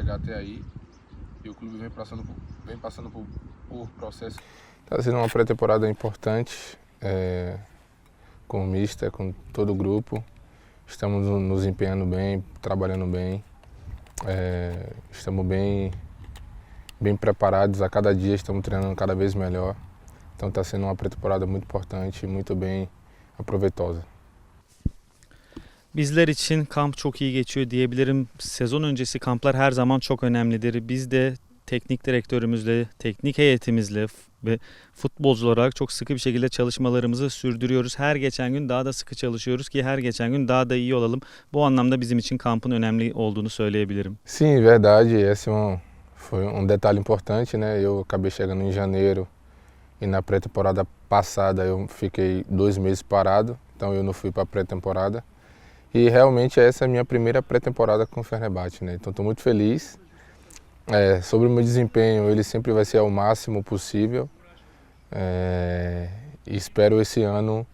chegar até aí. E o clube vem passando por processos. Está sendo uma pré-temporada importante, com o mister, com todo o grupo. Estamos nos empenhando bem, trabalhando bem. Estamos bem preparados, a cada dia estamos treinando cada vez melhor. Então está sendo uma pré-temporada muito importante, muito bem aproveitosa. Bizler için kamp çok iyi geçiyor diyebilirim. Sezon öncesi kamplar her zaman çok önemlidir. Biz de teknik direktörümüzle, teknik heyetimizle ve futbolcular olarak çok sıkı bir şekilde çalışmalarımızı sürdürüyoruz. Her geçen gün daha da sıkı çalışıyoruz ki her geçen gün daha da iyi olalım. Bu anlamda bizim için kampın önemli olduğunu söyleyebilirim. Sim, verdade. Esse foi detalhe importante, né? Eu acabei chegando em janeiro e na pré-temporada passada eu fiquei 2 meses parado, então eu não fui para a pré-temporada. E realmente essa é a minha primeira pré-temporada com o Fenerbahçe, né? Então estou muito feliz. Sobre o meu desempenho, ele sempre vai ser ao máximo possível. E espero esse ano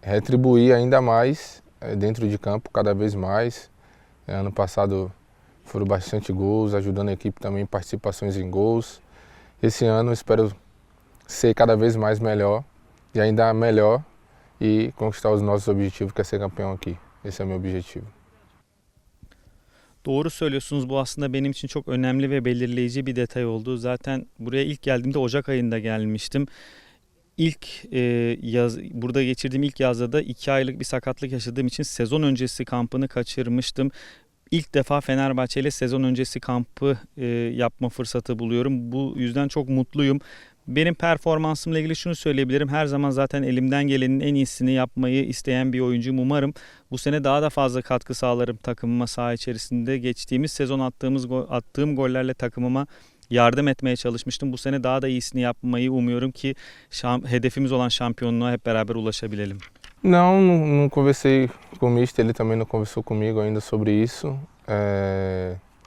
retribuir ainda mais dentro de campo, cada vez mais. Ano passado foram bastante gols, ajudando a equipe também em participações em gols. Esse ano espero ser cada vez mais melhor e ainda melhor e conquistar os nossos objetivos, que é ser campeão aqui. Esse é o meu objetivo. Doğru söylüyorsunuz. Bu aslında benim için çok önemli ve belirleyici bir detay oldu. Zaten buraya ilk geldiğimde Ocak ayında gelmiştim. Burada geçirdiğim ilk yazda da 2 aylık bir sakatlık yaşadığım için sezon öncesi kampını kaçırmıştım. İlk defa Fenerbahçe ile sezon öncesi kampı yapma fırsatı buluyorum. Bu yüzden çok mutluyum. Benim performansımla ilgili şunu söyleyebilirim. Her zaman zaten elimden gelenin en iyisini yapmayı isteyen bir oyuncuyum. Umarım bu sene daha da fazla katkı sağlarım takımıma saha içerisinde. Geçtiğimiz sezon attığım gollerle takımıma yardım etmeye çalışmıştım. Bu sene daha da iyisini yapmayı umuyorum ki hedefimiz olan şampiyonluğa hep beraber ulaşabilelim. Não conversei com o mister, ele também não conversou comigo ainda sobre isso.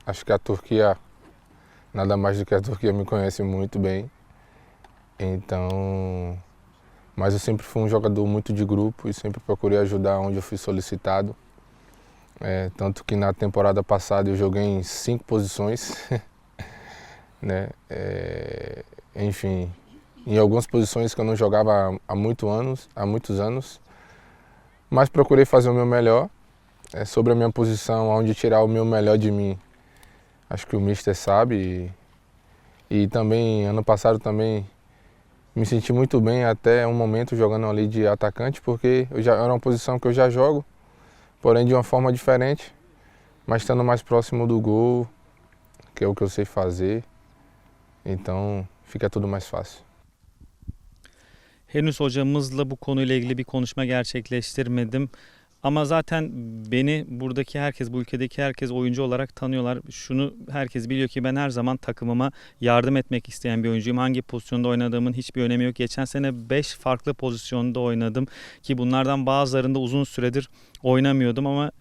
Acho que a Turquia, nada mais do que a Turquia me conhece muito bem. Então, mas eu sempre fui jogador muito de grupo e sempre procurei ajudar onde eu fui solicitado. Tanto que na temporada passada eu joguei em 5 posições, né? Enfim, em algumas posições que eu não jogava há muitos anos, mas procurei fazer o meu melhor. Sobre a minha posição, onde tirar o meu melhor de mim, acho que o mister sabe. E também, ano passado também, me senti muito bem até um momento jogando ali de atacante, porque era uma posição que eu já jogo, porém de uma forma diferente, mas estando mais próximo do gol, que é o que eu sei fazer, então fica tudo mais fácil. Henüz hocamızla bu konuyla ilgili bir konuşma gerçekleştirmedim. Ama zaten beni buradaki herkes, bu ülkedeki herkes oyuncu olarak tanıyorlar. Şunu herkes biliyor ki ben her zaman takımıma yardım etmek isteyen bir oyuncuyum. Hangi pozisyonda oynadığımın hiçbir önemi yok. Geçen sene 5 farklı pozisyonda oynadım ki bunlardan bazılarında uzun süredir oynamıyordum ama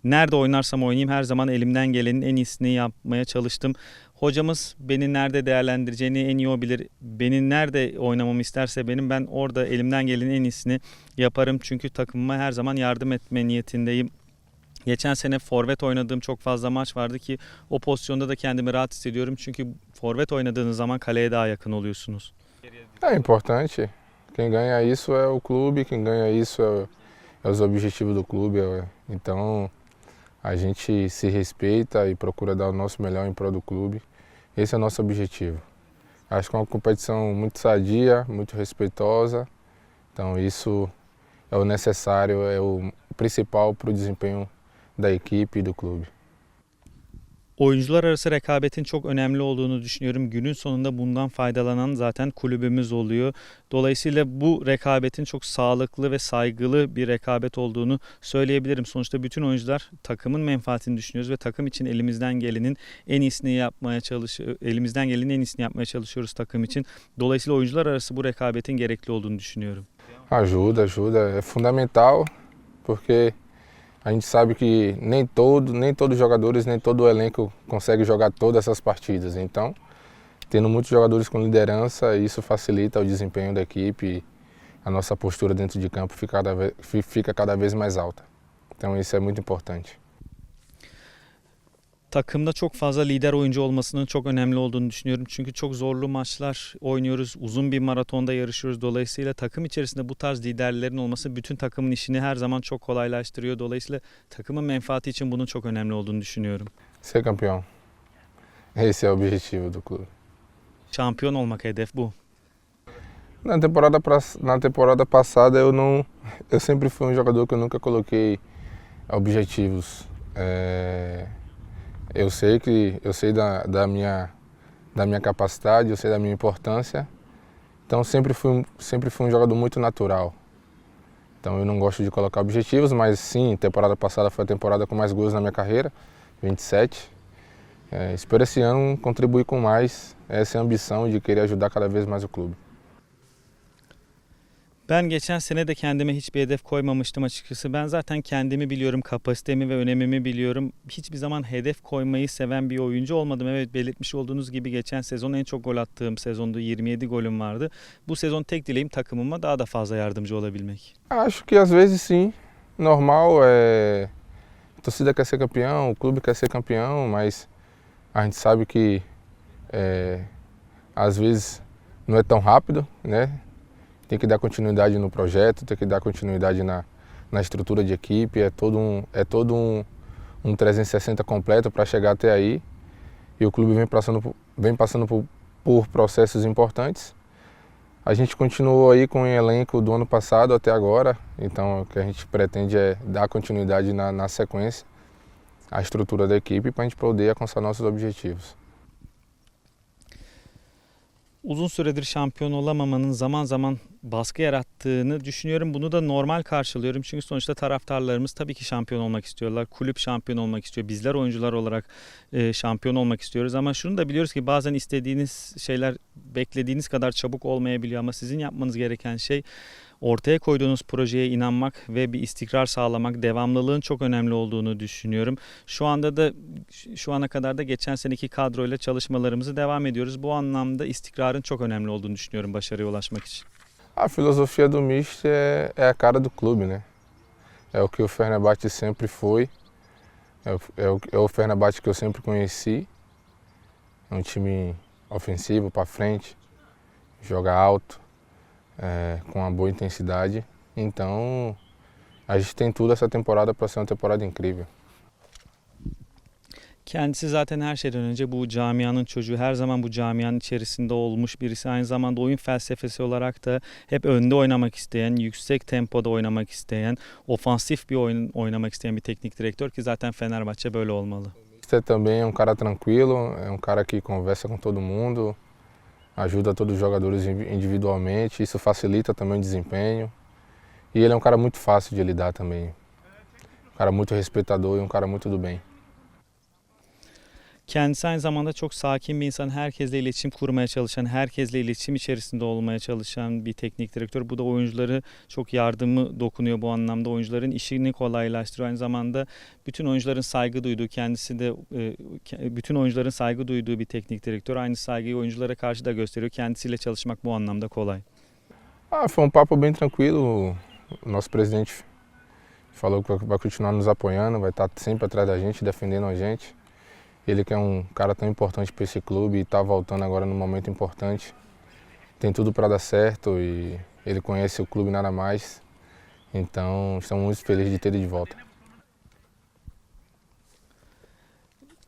nerede oynarsam oynayayım her zaman elimden gelenin en iyisini yapmaya çalıştım. Hocamız beni nerede değerlendireceğini en iyi o bilir. Beni nerede oynamamı isterse ben orada elimden gelenin en iyisini yaparım. Çünkü takımıma her zaman yardım etme niyetindeyim. Geçen sene forvet oynadığım çok fazla maç vardı ki o pozisyonda da kendimi rahat hissediyorum. Çünkü forvet oynadığınız zaman kaleye daha yakın oluyorsunuz. É importante. Quem ganha isso é o clube, quem ganha isso é os objetivos do clube. Então a gente se respeita e procura dar o nosso melhor em prol do clube. Esse é o nosso objetivo. Acho que é uma competição muito sadia, muito respeitosa. Então isso é o necessário, é o principal para o desempenho da equipe e do clube. Oyuncular arası rekabetin çok önemli olduğunu düşünüyorum. Günün sonunda bundan faydalanan zaten kulübümüz oluyor. Dolayısıyla bu rekabetin çok sağlıklı ve saygılı bir rekabet olduğunu söyleyebilirim. Sonuçta bütün oyuncular takımın menfaatini düşünüyoruz ve takım için elimizden gelenin en iyisini yapmaya çalışıyoruz takım için. Dolayısıyla oyuncular arası bu rekabetin gerekli olduğunu düşünüyorum. Ajuda, é fundamental, porque a gente sabe que nem todos os jogadores, nem todo o elenco consegue jogar todas essas partidas. Então, tendo muitos jogadores com liderança, isso facilita o desempenho da equipe e a nossa postura dentro de campo fica cada vez mais alta. Então, isso é muito importante. Takımda çok fazla lider oyuncu olmasının çok önemli olduğunu düşünüyorum. Çünkü çok zorlu maçlar oynuyoruz. Uzun bir maratonda yarışıyoruz. Dolayısıyla takım içerisinde bu tarz liderlerin olması bütün takımın işini her zaman çok kolaylaştırıyor. Dolayısıyla takımın menfaati için bunun çok önemli olduğunu düşünüyorum. Ser campeão. Esse é o objetivo do clube. Şampiyon olmak hedef bu. Na temporada passada eu sempre fui jogador que eu nunca coloquei objetivos. Eu sei da minha capacidade, eu sei da minha importância. Então sempre fui jogador muito natural. Então eu não gosto de colocar objetivos, mas sim, temporada passada foi a temporada com mais gols na minha carreira, 27. Espero esse ano contribuir com mais, essa é a ambição de querer ajudar cada vez mais o clube. Ben geçen sene de kendime hiçbir hedef koymamıştım açıkçası. Ben zaten kendimi biliyorum, kapasitemi ve önemimi biliyorum. Hiçbir zaman hedef koymayı seven bir oyuncu olmadım. Evet, belirtmiş olduğunuz gibi geçen sezon en çok gol attığım sezondu. 27 golüm vardı. Bu sezon tek dileğim takımıma daha da fazla yardımcı olabilmek. Acho que às vezes sim, normal, a torcida quer ser campeão, o clube quer ser campeão, mas a gente sabe que às vezes não é tão rápido, né? Tem que dar continuidade no projeto, tem que dar continuidade na estrutura de equipe, é todo um 360 completo para chegar até aí. E o clube vem passando por processos importantes. A gente continuou aí com o elenco do ano passado até agora, então o que a gente pretende é dar continuidade na sequência, a estrutura da equipe para a gente poder alcançar nossos objetivos. Uzun süredir şampiyon olamamanın zaman zaman baskı yarattığını düşünüyorum. Bunu da normal karşılıyorum. Çünkü sonuçta taraftarlarımız tabii ki şampiyon olmak istiyorlar. Kulüp şampiyon olmak istiyor. Bizler oyuncular olarak şampiyon olmak istiyoruz. Ama şunu da biliyoruz ki bazen istediğiniz şeyler beklediğiniz kadar çabuk olmayabiliyor. Ama sizin yapmanız gereken şey ortaya koyduğunuz projeye inanmak ve bir istikrar sağlamak, devamlılığın çok önemli olduğunu düşünüyorum. Şu ana kadar da geçen seneki kadroyla çalışmalarımızı devam ediyoruz. Bu anlamda istikrarın çok önemli olduğunu düşünüyorum başarıya ulaşmak için. A filosofia do Mist é a cara do clube, né? É o que o Fenerbahçe sempre foi, é o Fenerbahçe que eu sempre conheci. É um time ofensivo, para frente, joga alto, com uma boa intensidade. Então a gente tem tudo essa temporada para ser uma temporada incrível. Kendisi zaten her şeyden önce bu camianın çocuğu, her zaman bu camianın içerisinde olmuş birisi. Aynı zamanda oyun felsefesi olarak da hep önde oynamak isteyen, yüksek tempoda oynamak isteyen, ofansif bir oyun oynamak isteyen bir teknik direktör ki zaten Fenerbahçe böyle olmalı. Você também é um cara tranquilo, é um cara que conversa com todo mundo, ajuda todos os jogadores individualmente, isso facilita também o desempenho. E ele é um cara muito fácil de lidar também, um cara muito respeitador e um cara muito do bem. Kendisi aynı zamanda çok sakin bir insan, herkesle iletişim kurmaya çalışan, herkesle iletişim içerisinde olmaya çalışan bir teknik direktör. Bu da oyuncuları çok yardımı dokunuyor bu anlamda. Oyuncuların işini kolaylaştırıyor. Aynı zamanda bütün oyuncuların saygı duyduğu, kendisi de bütün oyuncuların saygı duyduğu bir teknik direktör. Aynı saygıyı oyunculara karşı da gösteriyor. Kendisiyle çalışmak bu anlamda kolay. Foi um papo bem tranquilo. O nosso presidente falou que vai continuar nos apoiando, vai estar sempre atrás da gente, defendendo a gente. Ele que é um cara tão importante para esse clube e está voltando agora num momento importante. Tem tudo para dar certo e ele conhece o clube nada mais. Então estamos muito felizes de ter ele de volta.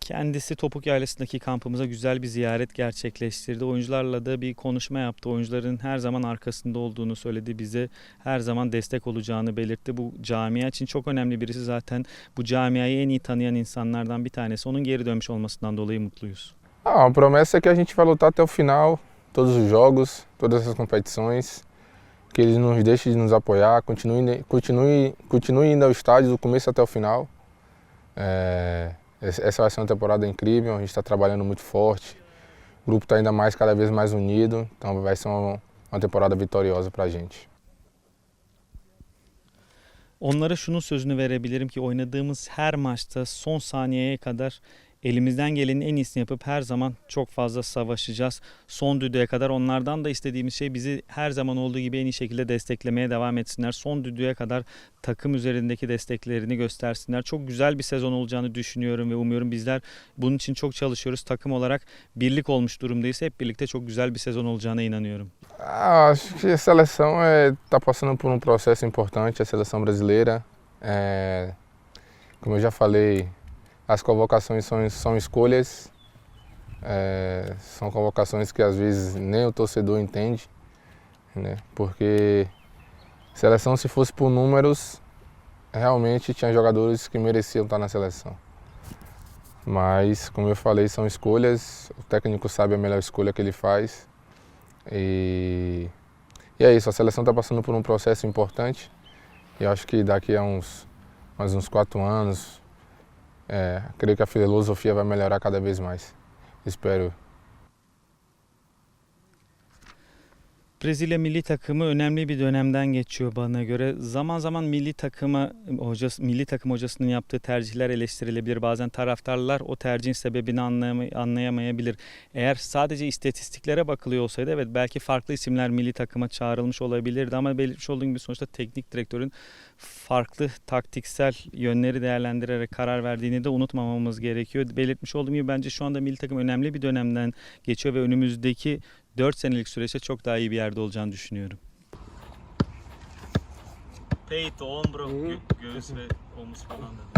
Kendisi Topuk Yaylası'ndaki kampımıza güzel bir ziyaret gerçekleştirdi. Oyuncularla da bir konuşma yaptı. Oyuncuların her zaman arkasında olduğunu söyledi. Bize her zaman destek olacağını belirtti. Bu camia için çok önemli birisi, zaten bu camiayı en iyi tanıyan insanlardan bir tanesi. Onun geri dönmüş olmasından dolayı mutluyuz. A promessa é que a gente vai lutar até o final, todos os jogos, todas as competições, que eles nos deixem de nos apoiar, continue indo ao estádio do começo até o final. Essa vai ser uma temporada incrível, a gente está trabalhando muito forte, o grupo está ainda mais, cada vez mais unido, então vai ser uma temporada vitoriosa para a gente. Onlara şunun sözünü verebilirim ki oynadığımız her maçta son saniyeye kadar elimizden gelenin en iyisini yapıp her zaman çok fazla savaşacağız. Son düdüğe kadar onlardan da istediğimiz şey bizi her zaman olduğu gibi en iyi şekilde desteklemeye devam etsinler. Son düdüğe kadar takım üzerindeki desteklerini göstersinler. Çok güzel bir sezon olacağını düşünüyorum ve umuyorum. Bizler bunun için çok çalışıyoruz. Takım olarak birlik olmuş durumdayız. Hep birlikte çok güzel bir sezon olacağına inanıyorum. Acho que a seleção está passando por processo importante, a seleção brasileira. Como eu já falei, as convocações são escolhas, são convocações que às vezes nem o torcedor entende, né? Porque seleção, se fosse por números, realmente tinha jogadores que mereciam estar na seleção. Mas, como eu falei, são escolhas, o técnico sabe a melhor escolha que ele faz. E é isso, a seleção está passando por processo importante e eu acho que daqui a mais uns 4 anos, creio que a filosofia vai melhorar cada vez mais. Espero. Brezilya milli takımı önemli bir dönemden geçiyor bana göre. Zaman zaman milli takım hocasının yaptığı tercihler eleştirilebilir. Bazen taraftarlar o tercihin sebebini anlayamayabilir. Eğer sadece istatistiklere bakılıyor olsaydı evet belki farklı isimler milli takıma çağrılmış olabilirdi ama belirtmiş olduğum gibi sonuçta teknik direktörün farklı taktiksel yönleri değerlendirerek karar verdiğini de unutmamamız gerekiyor. Belirtmiş olduğum gibi bence şu anda milli takım önemli bir dönemden geçiyor ve önümüzdeki 4 senelik süreçte çok daha iyi bir yerde olacağını düşünüyorum. Peito, ombro, göğüs ve omuz falan da.